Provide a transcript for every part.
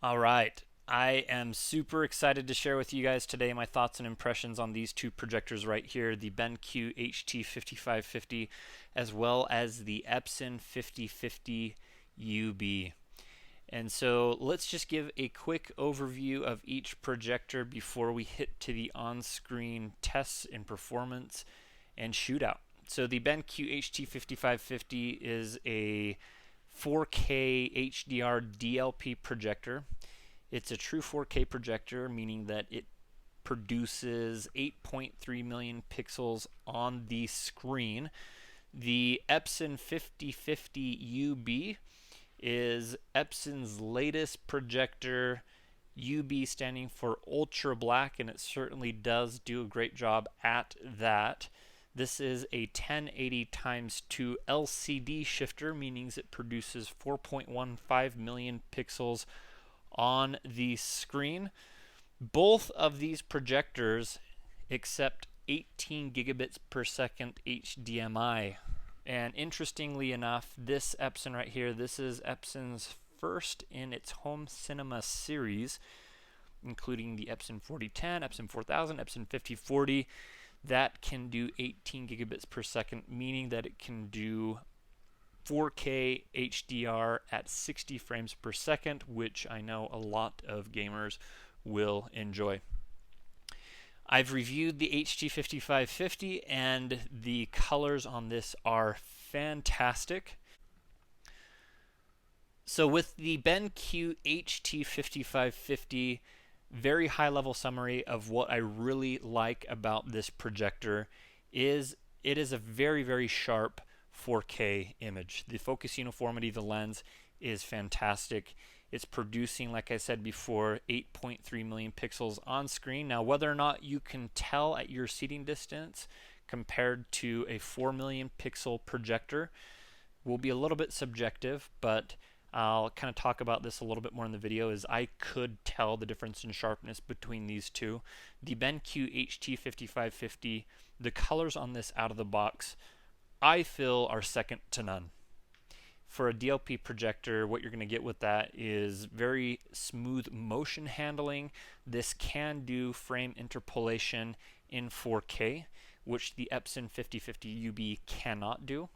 All right. I am super excited to share with you guys today my thoughts and impressions on these two projectors right here, the BenQ HT5550 as well as the Epson 5050UB. And so let's just give a quick overview of each projector before we hit to the on-screen tests and performance and shootout. So the BenQ HT5550 is a 4K HDR DLP projector. It's a true 4K projector, meaning that it produces 8.3 million pixels on the screen. The Epson 5050UB is Epson's latest projector, UB standing for ultra black, and it certainly does do a great job at that. This is a 1080 times 2 LCD shifter, meaning it produces 4.15 million pixels on the screen. Both of these projectors accept 18 gigabits per second HDMI. And interestingly enough, this Epson right here, this is Epson's first in its home cinema series, including the Epson 4010, Epson 4000, Epson 5040, that can do 18 gigabits per second, meaning that it can do 4K HDR at 60 frames per second, which I know a lot of gamers will enjoy. I've reviewed the HT5550 and the colors on this are fantastic. So with the BenQ HT5550, very high level summary of what I really like about this projector is it is a very sharp 4K image. The focus uniformity of the lens is fantastic. It's producing, like I said before, 8.3 million pixels on screen. Now, whether or not you can tell at your seating distance compared to a 4 million pixel projector will be a little bit subjective, but I'll kind of talk about this a little bit more in the video. Is I could tell the difference in sharpness between these two. The BenQ HT5550, the colors on this out of the box, I feel are second to none. For a DLP projector, what you're going to get with that is very smooth motion handling. This can do frame interpolation in 4K, which the Epson 5050UB cannot do.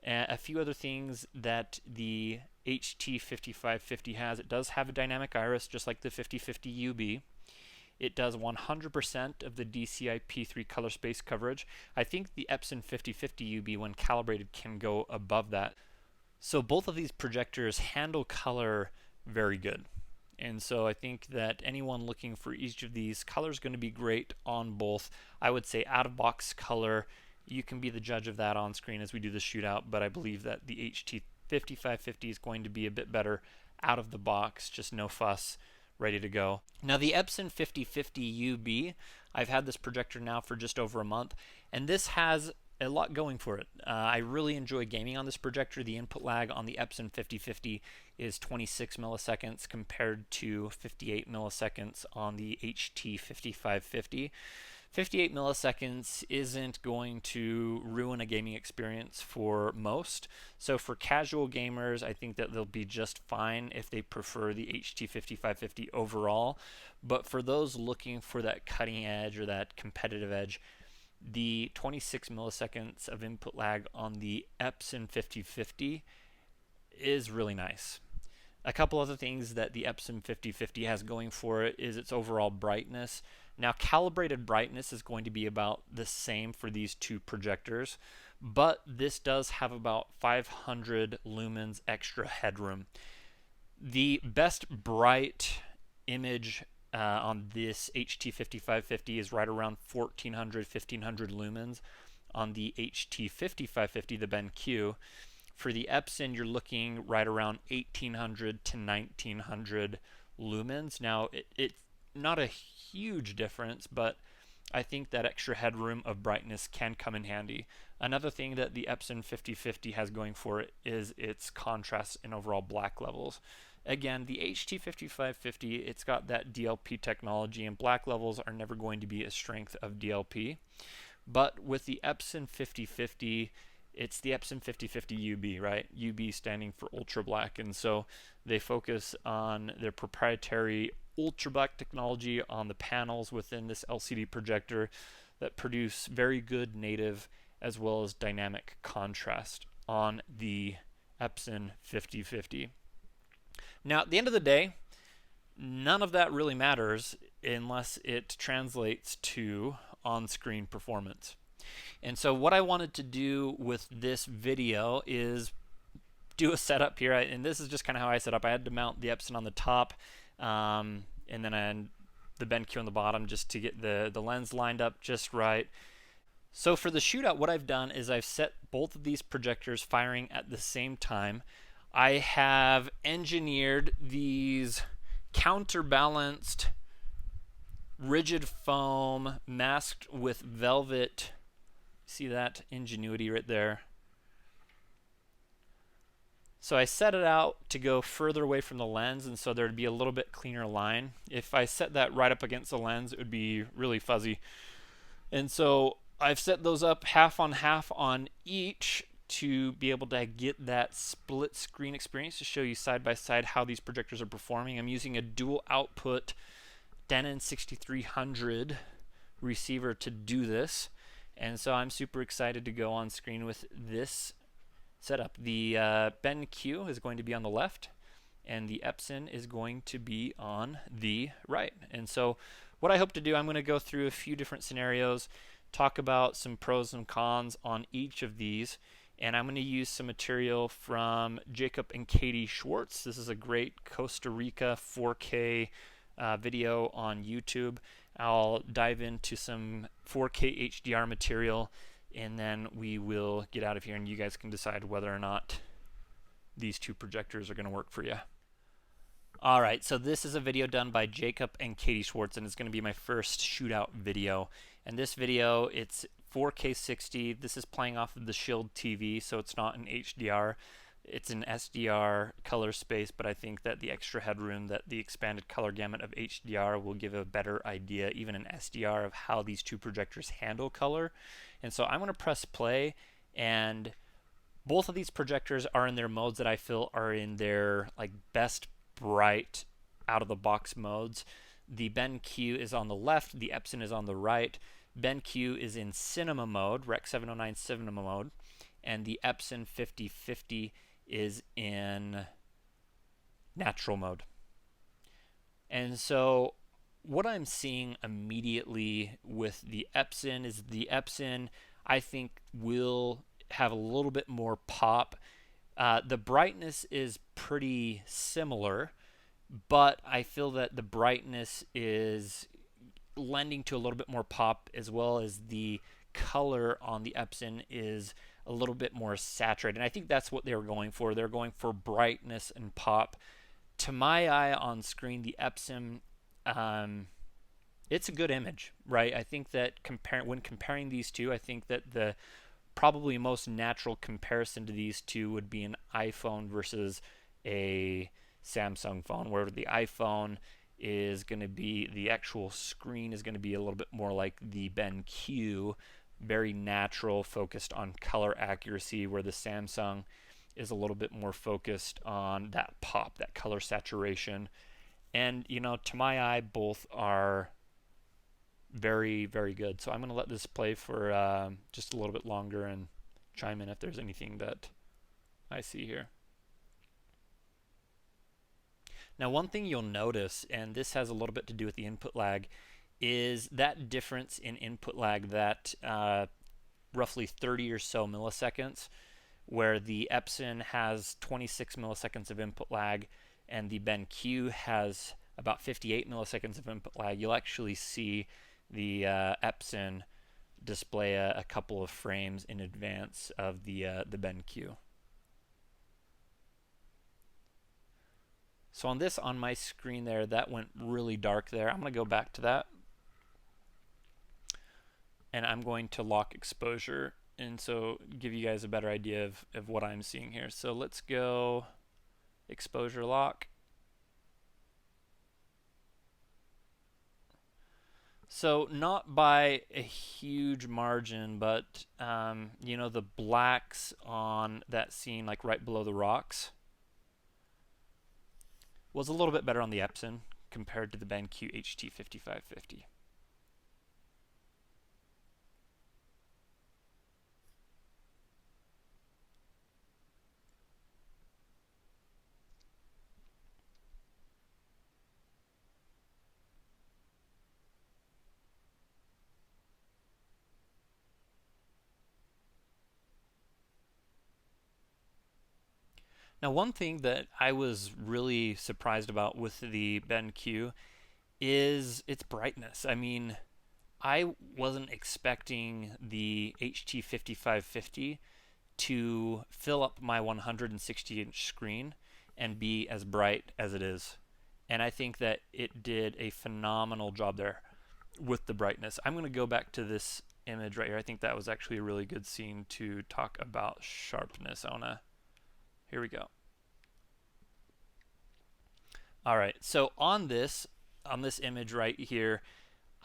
A few other things that the HT5550 has: it does have a dynamic iris just like the 5050UB. It does 100% of the DCI P3 color space coverage. I think the Epson 5050UB, when calibrated, can go above that. So both of these projectors handle color very good. And so I think that anyone looking for each of these, color is going to be great on both. I would say out of box color, you can be the judge of that on screen as we do the shootout, but I believe that the HT5550 is going to be a bit better out of the box, just no fuss, ready to go. Now the Epson 5050UB, I've had this projector now for just over a month, and this has a lot going for it. I really enjoy gaming on this projector. The input lag on the Epson 5050 is 26 milliseconds compared to 58 milliseconds on the HT5550. 58 milliseconds isn't going to ruin a gaming experience for most. So for casual gamers, I think that they'll be just fine if they prefer the HT5550 overall. But for those looking for that cutting edge or that competitive edge, the 26 milliseconds of input lag on the Epson 5050 is really nice. A couple other things that the Epson 5050 has going for it is its overall brightness. Now, calibrated brightness is going to be about the same for these two projectors, but this does have about 500 lumens extra headroom. The best bright image on this HT5550 is right around 1400, 1500 lumens. On the HT5550, the BenQ, for the Epson, you're looking right around 1800 to 1900 lumens. Now, it's not a huge difference, but I think that extra headroom of brightness can come in handy. Another thing that the Epson 5050 has going for it is its contrast and overall black levels. Again, the HT5550, it's got that DLP technology, and black levels are never going to be a strength of DLP. But with the Epson 5050, It's the Epson 5050UB, right? UB standing for ultra black, and so they focus on their proprietary ultra black technology on the panels within this LCD projector that produce very good native as well as dynamic contrast on the Epson 5050. Now, at the end of the day, none of that really matters unless it translates to on-screen performance. And so what I wanted to do with this video is do a setup here, and this is just kind of how I set up. I had to mount the Epson on the top, and then the BenQ on the bottom just to get the lens lined up just right. So for the Shootout, what I've done is I've set both of these projectors firing at the same time. I have engineered these counterbalanced rigid foam masked with velvet. See that ingenuity right there? So I set it out to go further away from the lens, and so there'd be a little bit cleaner line. If I set that right up against the lens, it would be really fuzzy. And so I've set those up half on each to be able to get that split screen experience to show you side by side how these projectors are performing. I'm using a dual output Denon 6300 receiver to do this, and so I'm super excited to go on screen with this setup. The BenQ is going to be on the left, and the Epson is going to be on the right. And so what I hope to do, I'm going to go through a few different scenarios, talk about some pros and cons on each of these, and I'm going to use some material from Jacob and Katie Schwartz. This is a great Costa Rica 4K video on YouTube. I'll dive into some 4K HDR material, and then we will get out of here, and you guys can decide whether or not these two projectors are going to work for you. All right, so this is a video done by Jacob and Katie Schwartz, and it's going to be my first Shootout video. And this video, it's 4K 60. This is playing off of the Shield TV, so it's not an HDR. It's an SDR color space, but I think that the extra headroom, that the expanded color gamut of HDR will give a better idea, even an SDR, of how these two projectors handle color. And so I'm going to press play, and both of these projectors are in their modes that I feel are in their like best bright out of the box modes. The BenQ is on the left, the Epson is on the right. BenQ is in cinema mode, Rec 709 cinema mode, and the Epson 5050 is in natural mode. And so what I'm seeing immediately with the Epson is the Epson, I think, will have a little bit more pop. The brightness is pretty similar, but I feel that the brightness is lending to a little bit more pop, as well as the color on the Epson is a little bit more saturated. And I think that's what they were going for. They're going for brightness and pop. To my eye on screen, the Epson, it's a good image, right? I think that when comparing these two, I think that the probably most natural comparison to these two would be an iPhone versus a Samsung phone, where the iPhone is going to be, the actual screen is going to be a little bit more like the BenQ, very natural, focused on color accuracy, where the Samsung is a little bit more focused on that pop, that color saturation. And, you know, to my eye, both are very, very good. So I'm going to let this play for just a little bit longer and chime in if there's anything that I see here. Now, one thing you'll notice, and this has a little bit to do with the input lag, is that difference in input lag, that roughly 30 or so milliseconds, where the Epson has 26 milliseconds of input lag and the BenQ has about 58 milliseconds of input lag. You'll actually see the Epson display a couple of frames in advance of the BenQ. So on this, on my screen there, that went really dark there. I'm going to go back to that, and I'm going to lock exposure, and so give you guys a better idea of what I'm seeing here. So let's go exposure lock. So not by a huge margin, but you know, the blacks on that scene, like right below the rocks, was a little bit better on the Epson compared to the BenQ HT5550. Now, one thing that I was really surprised about with the BenQ is its brightness. I mean, I wasn't expecting the HT5550 to fill up my 160-inch screen and be as bright as it is. And I think that it did a phenomenal job there with the brightness. I'm going to go back to this image right here. I think that was actually a really good scene to talk about sharpness. Here we go. All right, so on this image right here,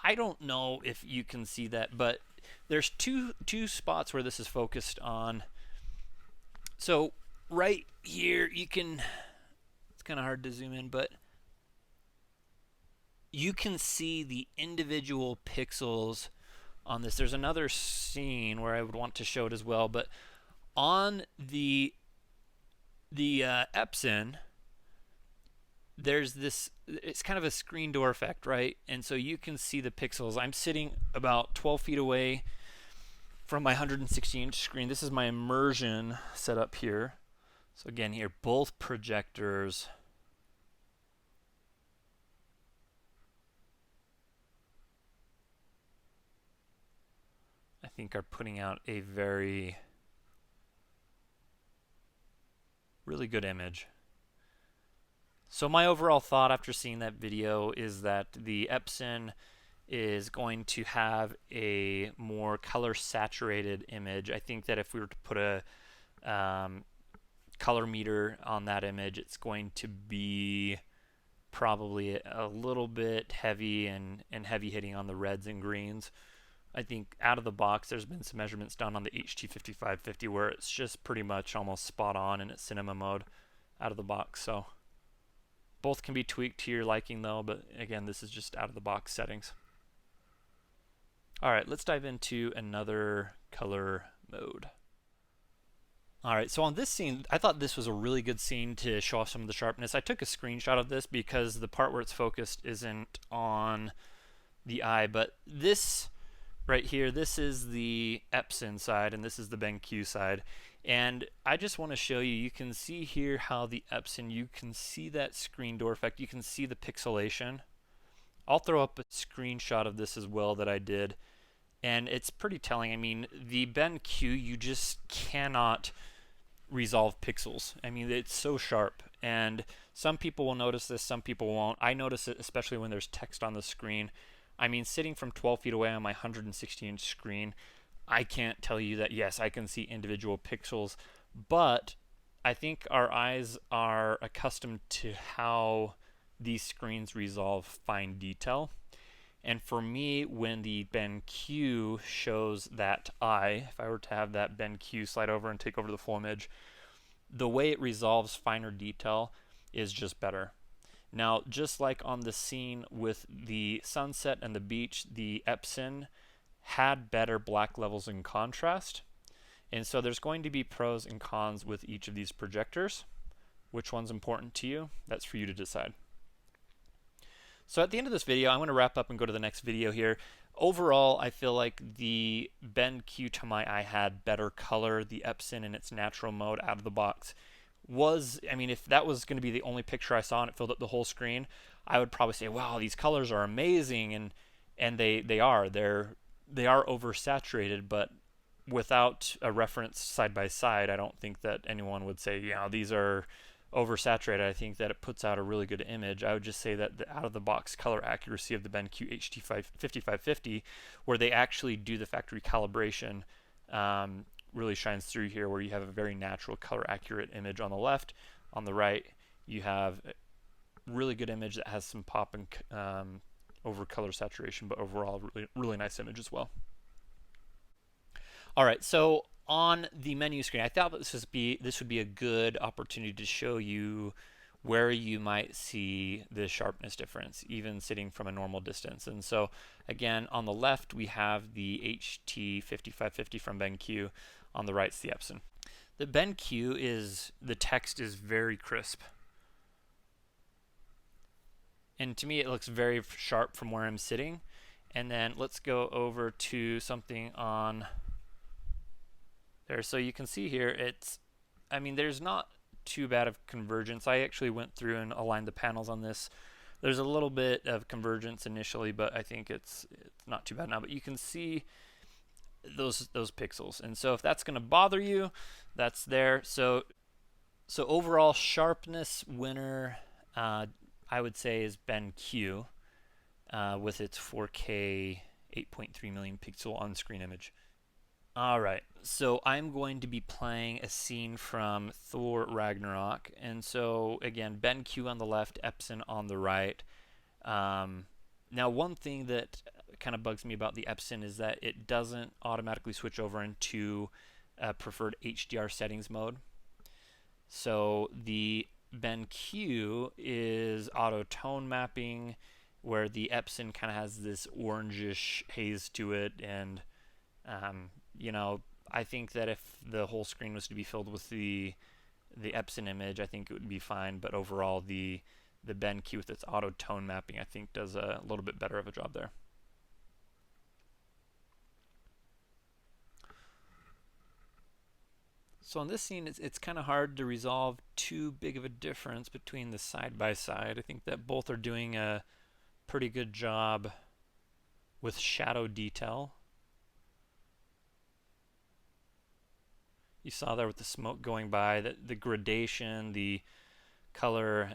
I don't know if you can see that, but there's two spots where this is focused on. So right here, you can, it's kind of hard to zoom in, but you can see the individual pixels on this. There's another scene where I would want to show it as well, but on the Epson, there's this, it's kind of a screen door effect, right? And so you can see the pixels. I'm sitting about 12 feet away from my 160-inch screen. This is my immersion setup here. So again, here, both projectors. I think are putting out a really good image. So my overall thought after seeing that video is that the Epson is going to have a more color saturated image. I think that if we were to put a color meter on that image, it's going to be probably a little bit heavy and heavy hitting on the reds and greens. I think out of the box, there's been some measurements done on the HT5550 where it's just pretty much almost spot on in its cinema mode out of the box. So both can be tweaked to your liking though, but again, this is just out of the box settings. All right, let's dive into another color mode. All right, so on this scene, I thought this was a really good scene to show off some of the sharpness. I took a screenshot of this because the part where it's focused isn't on the eye, but this right here, this is the Epson side and this is the BenQ side. And I just want to show you, you can see here how the Epson, you can see that screen door effect, you can see the pixelation. I'll throw up a screenshot of this as well that I did, and it's pretty telling. I mean, the BenQ, you just cannot resolve pixels. I mean, it's so sharp, and some people will notice this, some people won't. I notice it especially when there's text on the screen. I mean, sitting from 12 feet away on my 160-inch screen, I can't tell you that, yes, I can see individual pixels, but I think our eyes are accustomed to how these screens resolve fine detail. And for me, when the BenQ shows that eye, if I were to have that BenQ slide over and take over the full image, the way it resolves finer detail is just better. Now, just like on the scene with the sunset and the beach, the Epson had better black levels in contrast. And so there's going to be pros and cons with each of these projectors. Which one's important to you? That's for you to decide. So at the end of this video, I'm going to wrap up and go to the next video here. Overall, I feel like the BenQ to my eye had better color. The Epson in its natural mode out of the box was, I mean, if that was going to be the only picture I saw and it filled up the whole screen, I would probably say, wow, these colors are amazing, and they are oversaturated, but without a reference side by side, I don't think that anyone would say, yeah, these are oversaturated. I think that it puts out a really good image. I would just say that the out of the box color accuracy of the BenQ HT5550, where they actually do the factory calibration, really shines through here, where you have a very natural color accurate image on the left. On the right, you have a really good image that has some pop and over color saturation, but overall really nice image as well. All right, so on the menu screen, I thought that this would be a good opportunity to show you where you might see the sharpness difference, even sitting from a normal distance. And so, again, on the left we have the HT5550 from BenQ. On the right is the Epson. The BenQ the text is very crisp. And to me, it looks very sharp from where I'm sitting. And then let's go over to something on there. So you can see here, there's not too bad of convergence. I actually went through and aligned the panels on this. There's a little bit of convergence initially, but I think it's not too bad now. But you can see those pixels. And so if that's going to bother you, that's there. So overall sharpness winner, I would say, is BenQ with its 4K 8.3 million pixel on-screen image. Alright, so I'm going to be playing a scene from Thor Ragnarok, and so again, BenQ on the left, Epson on the right. Now one thing that kind of bugs me about the Epson is that it doesn't automatically switch over into preferred HDR settings mode. So the BenQ is auto tone mapping, where the Epson kind of has this orangish haze to it, and I think that if the whole screen was to be filled with the Epson image, I think it would be fine. But overall, the BenQ with its auto tone mapping, I think, does a little bit better of a job there. So on this scene, it's kind of hard to resolve too big of a difference between the side by side. I think that both are doing a pretty good job with shadow detail. You saw there with the smoke going by, that the gradation, the color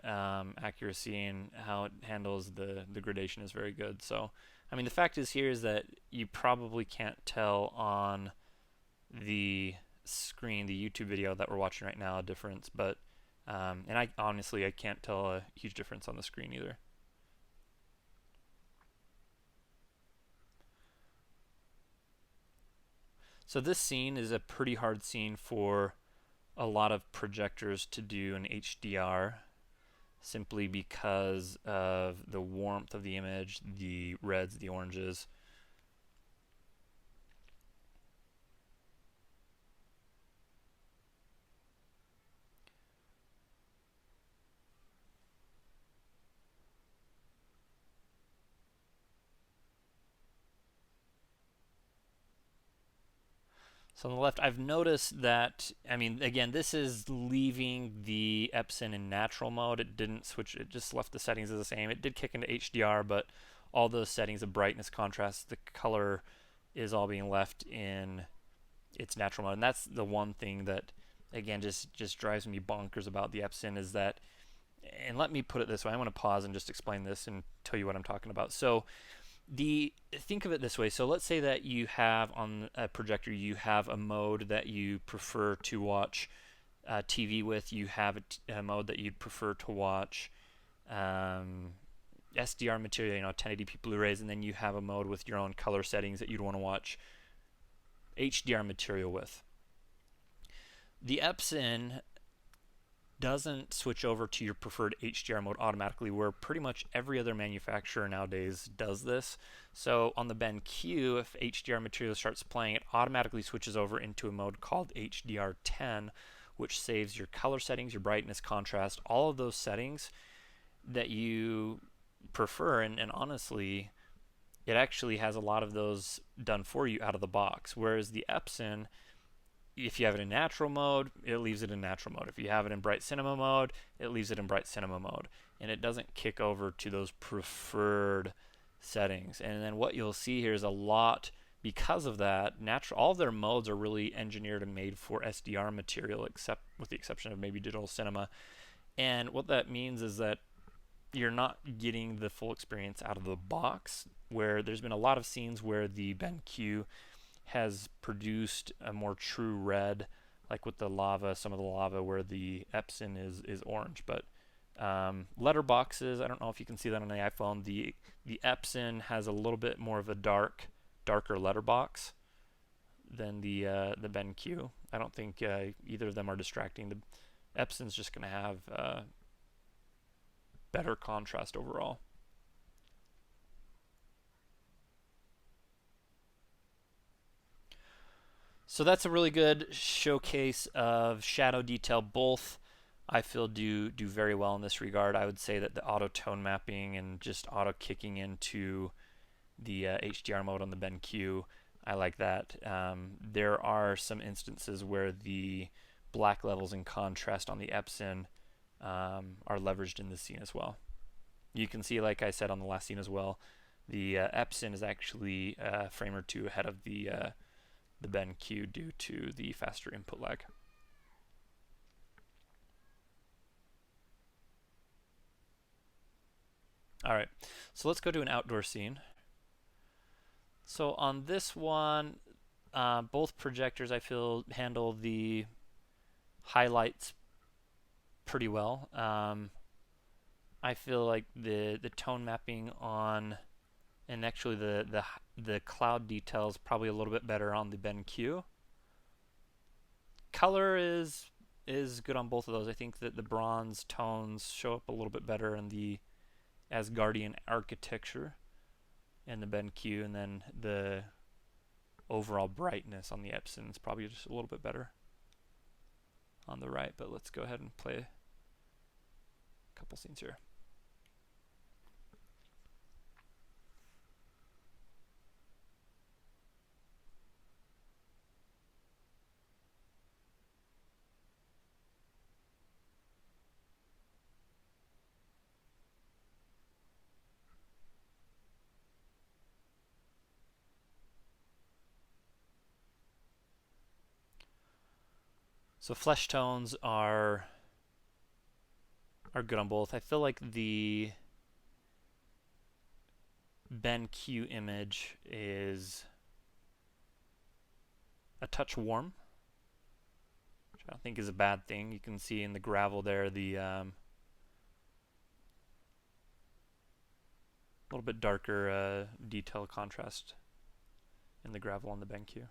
accuracy, and how it handles the gradation is very good. So, the fact is that you probably can't tell on the screen, the YouTube video that we're watching right now, a difference. But, and I can't tell a huge difference on the screen either. So this scene is a pretty hard scene for a lot of projectors to do in HDR, simply because of the warmth of the image, the reds, the oranges. So on the left, I've noticed that, again, this is leaving the Epson in natural mode. It didn't switch, it just left the settings as the same. It did kick into HDR, but all those settings of brightness, contrast, the color is all being left in its natural mode. And that's the one thing that, again, just drives me bonkers about the Epson, is that, and let me put it this way, I'm going to pause and just explain this and tell you what I'm talking about. So think of it this way. So let's say that you have on a projector, you have a mode that you prefer to watch TV with. You have a mode that you'd prefer to watch SDR material, 1080p Blu-rays, and then you have a mode with your own color settings that you'd want to watch HDR material with. The Epson doesn't switch over to your preferred HDR mode automatically, where pretty much every other manufacturer nowadays does this. So on the BenQ, if HDR material starts playing, it automatically switches over into a mode called HDR10, which saves your color settings, your brightness, contrast, all of those settings that you prefer. And honestly, it actually has a lot of those done for you out of the box. Whereas the Epson, if you have it in natural mode, it leaves it in natural mode. If you have it in bright cinema mode, it leaves it in bright cinema mode. And it doesn't kick over to those preferred settings. And then what you'll see here is a lot, because of that, all of their modes are really engineered and made for SDR material, except with the exception of maybe digital cinema. And what that means is that you're not getting the full experience out of the box, where there's been a lot of scenes where the BenQ has produced a more true red, like with the lava, some of the lava, where the Epson is orange. But Letterboxes, I don't know if you can see that on the iPhone. The Epson has a little bit more of a darker letterbox than the BenQ. I don't think either of them are distracting. The Epson's just going to have better contrast overall. So that's a really good showcase of shadow detail. Both I feel do very well in this regard. I would say that the auto tone mapping and just auto kicking into the HDR mode on the BenQ, I like that. There are some instances where the black levels in contrast on the Epson are leveraged in this scene as well. You can see, like I said on the last scene as well, the Epson is actually a frame or two ahead of the BenQ due to the faster input lag. Alright, so let's go to an outdoor scene. So on this one, both projectors I feel handle the highlights pretty well. I feel like the tone mapping on, and actually the cloud details probably a little bit better on the BenQ. Color is good on both of those. I think that the bronze tones show up a little bit better in the Asgardian architecture in the BenQ, and then the overall brightness on the Epson is probably just a little bit better on the right. But let's go ahead and play a couple scenes here. So flesh tones are good on both. I feel like the BenQ image is a touch warm, which I don't think is a bad thing. You can see in the gravel there the little bit darker detail contrast in the gravel on the BenQ.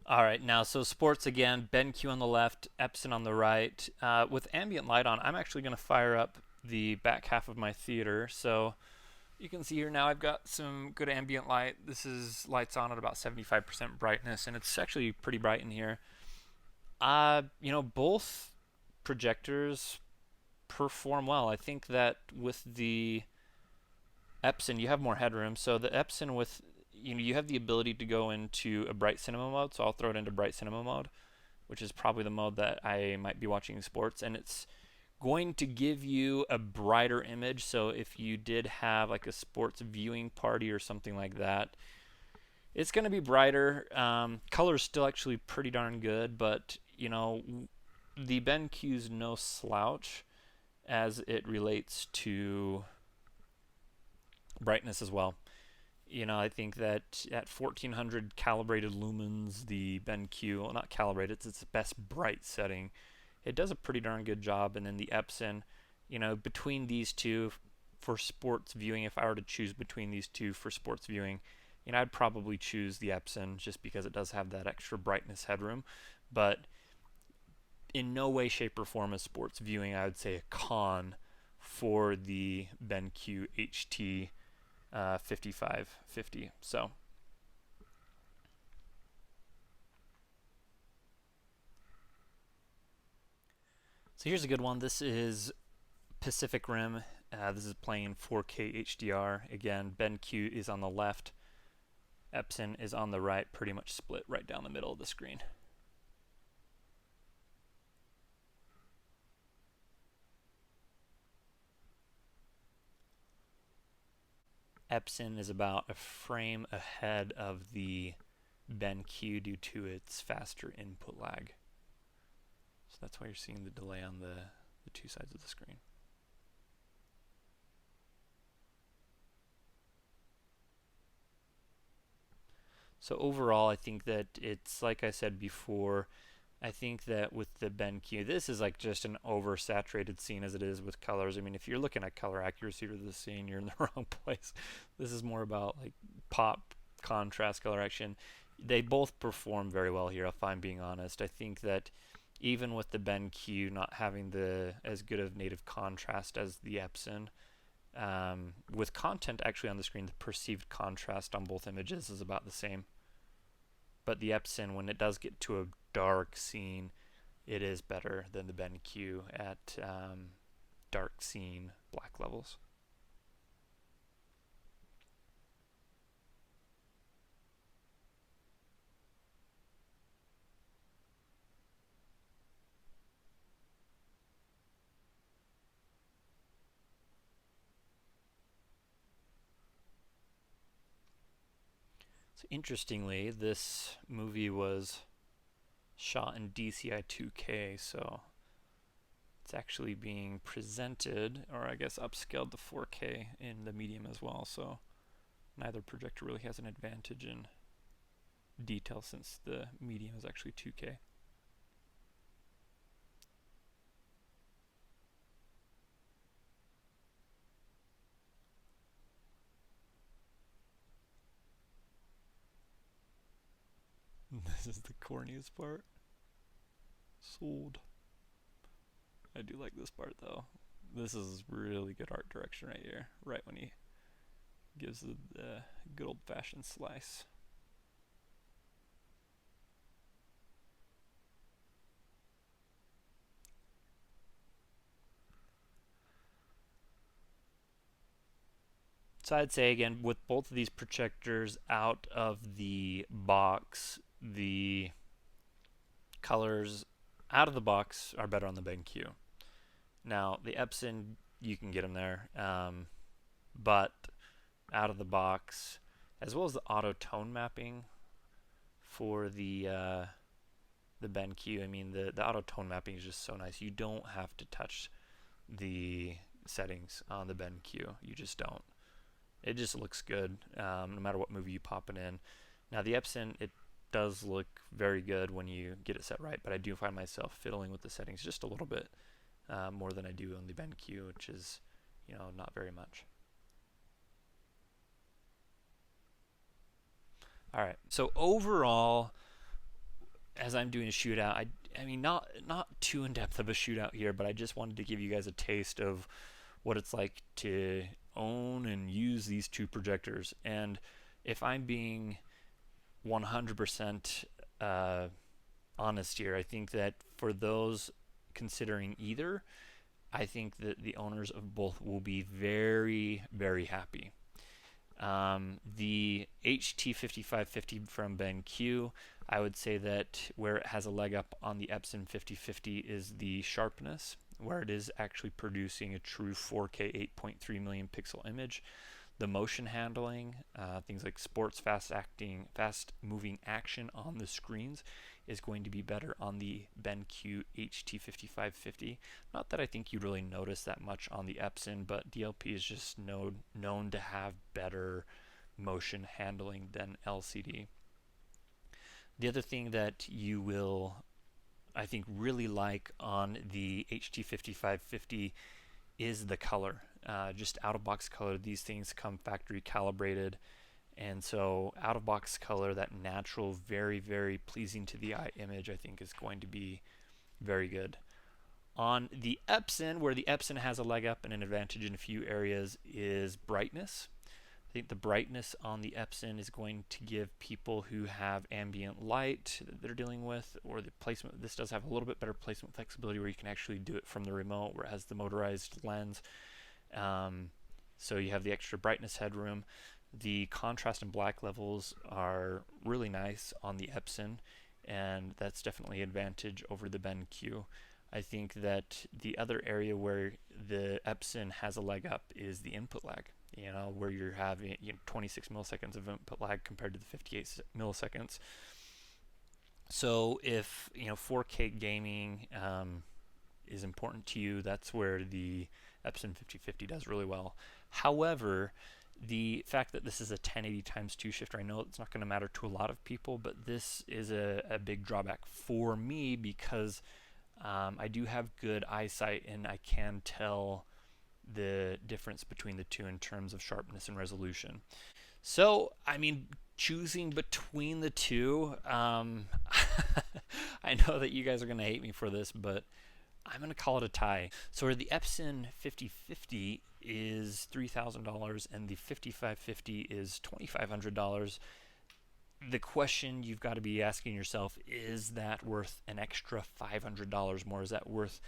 All right, now so sports again, BenQ on the left, Epson on the right. With ambient light on, I'm actually going to fire up the back half of my theater. So you can see here now I've got some good ambient light. This is lights on at about 75% brightness, and it's actually pretty bright in here. Both projectors perform well. I think that with the Epson, you have more headroom. So the Epson with you have the ability to go into a bright cinema mode, so I'll throw it into bright cinema mode, which is probably the mode that I might be watching sports, and it's going to give you a brighter image. So if you did have like a sports viewing party or something like that, it's going to be brighter. Color is still actually pretty darn good, but the BenQ's no slouch as it relates to brightness as well. I think that at 1400 calibrated lumens, the BenQ, well, not calibrated, it's its best bright setting. It does a pretty darn good job. And then the Epson, between these two for sports viewing, if I were to choose between these two for sports viewing, I'd probably choose the Epson just because it does have that extra brightness headroom. But in no way, shape, or form is sports viewing, I would say, a con for the BenQ HT 5550. So here's a good one. This is Pacific Rim. This is playing 4K HDR. Again, BenQ is on the left, Epson is on the right, pretty much split right down the middle of the screen. Epson is about a frame ahead of the BenQ due to its faster input lag. So that's why you're seeing the delay on the two sides of the screen. So overall, I think that it's, like I said before, I think that with the BenQ, this is like just an oversaturated scene as it is with colors. I mean, if you're looking at color accuracy for the scene, you're in the wrong place. This is more about like pop, contrast, color action. They both perform very well here, if I'm being honest. I think that even with the BenQ not having the as good of native contrast as the Epson, with content actually on the screen, the perceived contrast on both images is about the same. But the Epson, when it does get to a dark scene, it is better than the BenQ at dark scene black levels. So interestingly, this movie was shot in DCI 2K, so it's actually being presented, or I guess upscaled to 4K in the medium as well, so neither projector really has an advantage in detail since the medium is actually 2K. This is the corniest part. Sold. I do like this part though. This is really good art direction right here, right when he gives the good old-fashioned slice. So I'd say again, with both of these projectors out of the box, the colors out of the box are better on the BenQ. Now the Epson, you can get them there, but out of the box, as well as the auto tone mapping for the BenQ. I mean, the auto tone mapping is just so nice. You don't have to touch the settings on the BenQ. You just don't. It just looks good, no matter what movie you pop it in. Now the Epson, it does look very good when you get it set right, but I do find myself fiddling with the settings just a little bit more than I do on the BenQ, which is, not very much. All right. So overall, as I'm doing a shootout, I mean not too in depth of a shootout here, but I just wanted to give you guys a taste of what it's like to own and use these two projectors. And if I'm being 100% honest here, I think that for those considering either, I think that the owners of both will be very, very happy. The HT5550 from BenQ, I would say that where it has a leg up on the Epson 5050 is the sharpness, where it is actually producing a true 4K 8.3 million pixel image. The motion handling, things like sports fast moving action on the screens is going to be better on the BenQ HT5550. Not that I think you'd really notice that much on the Epson, but DLP is just known to have better motion handling than LCD. The other thing that you will, I think, really like on the HT5550 is the color. Just out-of-box color. These things come factory calibrated, and so out-of-box color, that natural, very, very pleasing to the eye image, I think is going to be very good. On the Epson, where the Epson has a leg up and an advantage in a few areas, is brightness. I think the brightness on the Epson is going to give people who have ambient light that they're dealing with, or the placement. This does have a little bit better placement flexibility where you can actually do it from the remote, where it has the motorized lens. So you have the extra brightness headroom. The contrast and black levels are really nice on the Epson, and that's definitely an advantage over the BenQ. I think that the other area where the Epson has a leg up is the input lag. where you're having 26 milliseconds of input lag compared to the 58 milliseconds. So if 4K gaming is important to you, that's where the Epson 5050 does really well. However, the fact that this is a 1080 times 2 shifter, I know it's not going to matter to a lot of people, but this is a big drawback for me because I do have good eyesight and I can tell the difference between the two in terms of sharpness and resolution. So, I mean, choosing between the two, I know that you guys are going to hate me for this, but I'm going to call it a tie. So where the Epson 5050 is $3,000 and the 5550 is $2,500, the question you've got to be asking yourself, is that worth an extra $500 more? Is that worth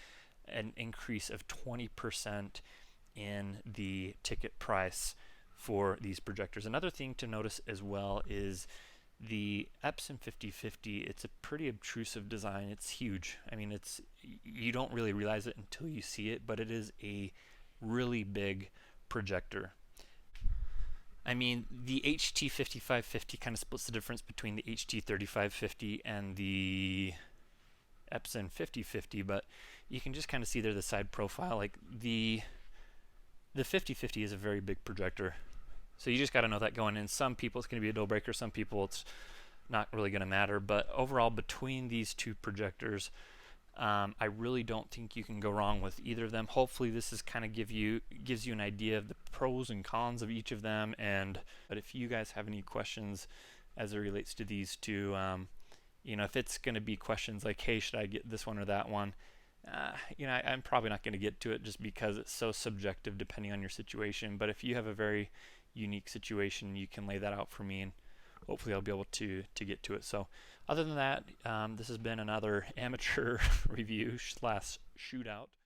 an increase of 20% in the ticket price for these projectors? Another thing to notice as well is the Epson 5050, it's a pretty obtrusive design. It's huge. I mean, you don't really realize it until you see it, but it is a really big projector. I mean, the HT5550 kind of splits the difference between the HT3550 and the Epson 5050, but you can just kind of see there the side profile. Like the 5050 is a very big projector. So you just got to know that going in. Some people it's going to be a deal breaker, some people it's not really going to matter. But overall, between these two projectors, I really don't think you can go wrong with either of them. Hopefully this is kind of gives you an idea of the pros and cons of each of them. But if you guys have any questions as it relates to these two, if it's going to be questions like, hey, should I get this one or that one? I'm probably not going to get to it just because it's so subjective depending on your situation. But if you have a very unique situation, you can lay that out for me, and hopefully I'll be able to get to it. So other than that, this has been another amateur review / shootout.